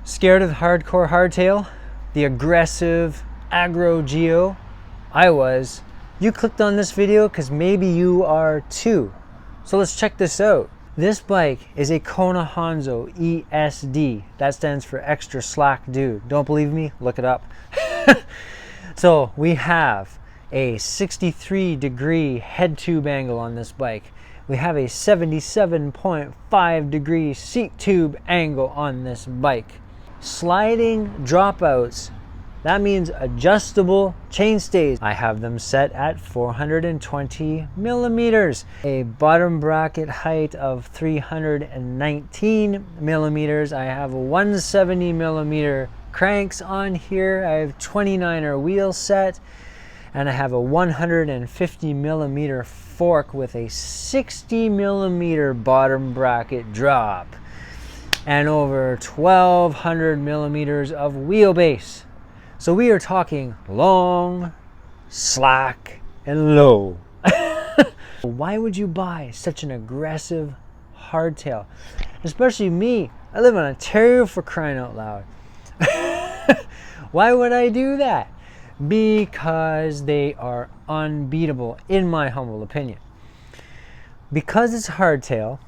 Scared of the hardcore hardtail? The aggressive aggro geo? I was. You clicked on this video because maybe you are too. So let's check this out. This bike is a Kona Hanzo ESD. That stands for Extra Slack Dude. Don't believe me? Look it up. So we have a 63-degree head tube angle on this bike. We have a 77.5 degree seat tube angle on this bike. Sliding dropouts, that means adjustable chainstays. I have them set at 420 millimeters. A bottom bracket height of 319 millimeters. I have a 170 millimeter cranks on here. I have 29er wheel set. And I have a 150 millimeter fork with a 60 millimeter bottom bracket drop. And over 1200 millimeters of wheelbase. So we are talking long, slack, and low. Why would you buy such an aggressive hardtail? Especially me. I live in Ontario, for crying out loud. Why would I do that? Because they are unbeatable, in my humble opinion. Because it's hardtail,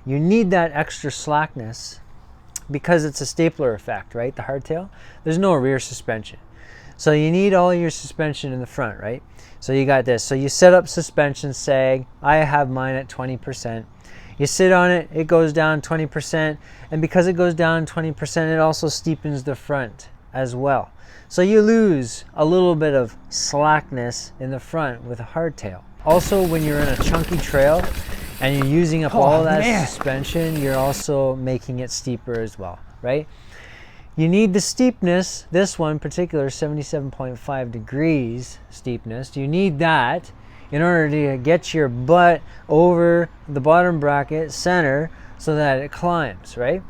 you need that extra slackness because it's a stapler effect, right? The hardtail. There's no rear suspension. So you need all your suspension in the front, right? So you got this. So you set up suspension sag. I have mine at 20%. You sit on it, it goes down 20%. And because it goes down 20%, it also steepens the front as well. So you lose a little bit of slackness in the front with a hardtail. Also, when you're in a chunky trail, and you're using up all that suspension, you're also making it steeper as well, right? You need the steepness, this one particular 77.5 degrees steepness, you need that in order to get your butt over the bottom bracket center so that it climbs, right?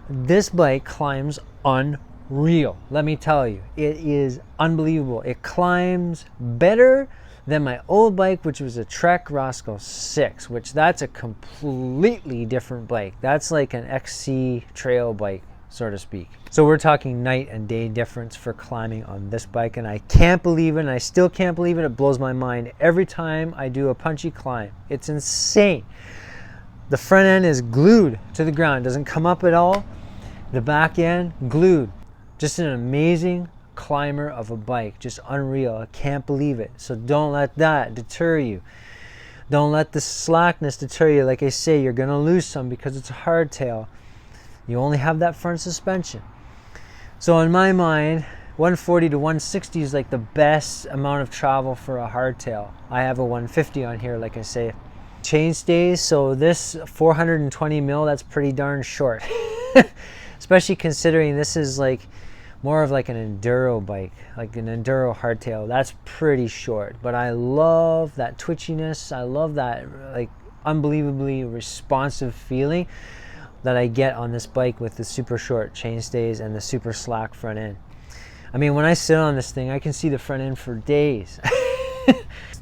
This bike climbs unreal, let me tell you. It is unbelievable. It climbs better than my old bike, which was a Trek Roscoe 6, which that's a completely different bike. That's like an XC trail bike, so to speak. So we're talking night and day difference for climbing on this bike, and I can't believe it, and I still can't believe it. It blows my mind every time I do a punchy climb. It's insane. The front end is glued to the ground, doesn't come up at all. The back end, glued. Just an amazing climber of a bike, just unreal. I can't believe it. So don't let that deter you. Don't let the slackness deter you. Like I say, you're gonna lose some because it's a hardtail. You only have that front suspension. So in my mind, 140 to 160 is like the best amount of travel for a hardtail. I have a 150 on here, like I say. Chainstays, so this 420 mil, that's pretty darn short. Especially considering this is like more of like an enduro bike, like an enduro hardtail. That's pretty short, but I love that twitchiness. I love that like unbelievably responsive feeling that I get on this bike with the super short chainstays and the super slack front end. I mean, when I sit on this thing, I can see the front end for days.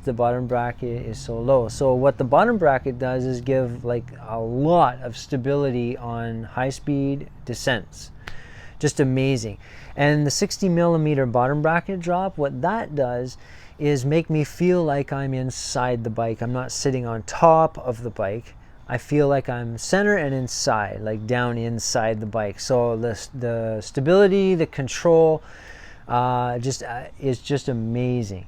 The bottom bracket is so low. So what the bottom bracket does is give like a lot of stability on high speed descents. Just amazing. And the 60 millimeter bottom bracket drop, what that does is make me feel like I'm inside the bike. I'm not sitting on top of the bike. I feel like I'm center and inside, like down inside the bike. So the stability, the control is just amazing.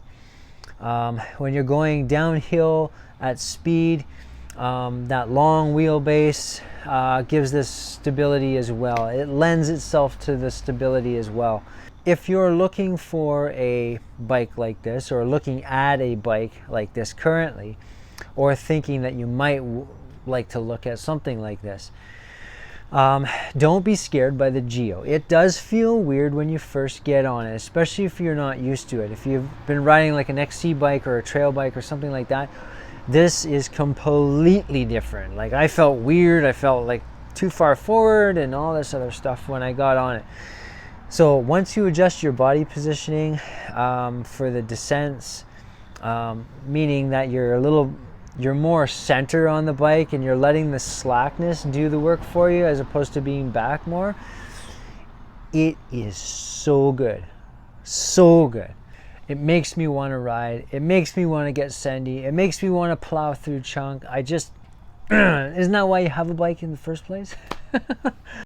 When you're going downhill at speed, that long wheelbase gives this stability as well. It lends itself to the stability as well. If you're looking for a bike like this, or looking at a bike like this currently, or thinking that you might like to look at something like this, don't be scared by the Geo. It does feel weird when you first get on it, especially if you're not used to it. If you've been riding like an XC bike or a trail bike or something like that, this is completely different. Like I felt weird, I felt like too far forward and all this other stuff when I got on it. So once you adjust your body positioning for the descents, meaning that you're more center on the bike and you're letting the slackness do the work for you as opposed to being back more, It is so good. So good. It makes me want to ride. It makes me want to get sendy. It makes me want to plow through chunk. I just, isn't that why you have a bike in the first place?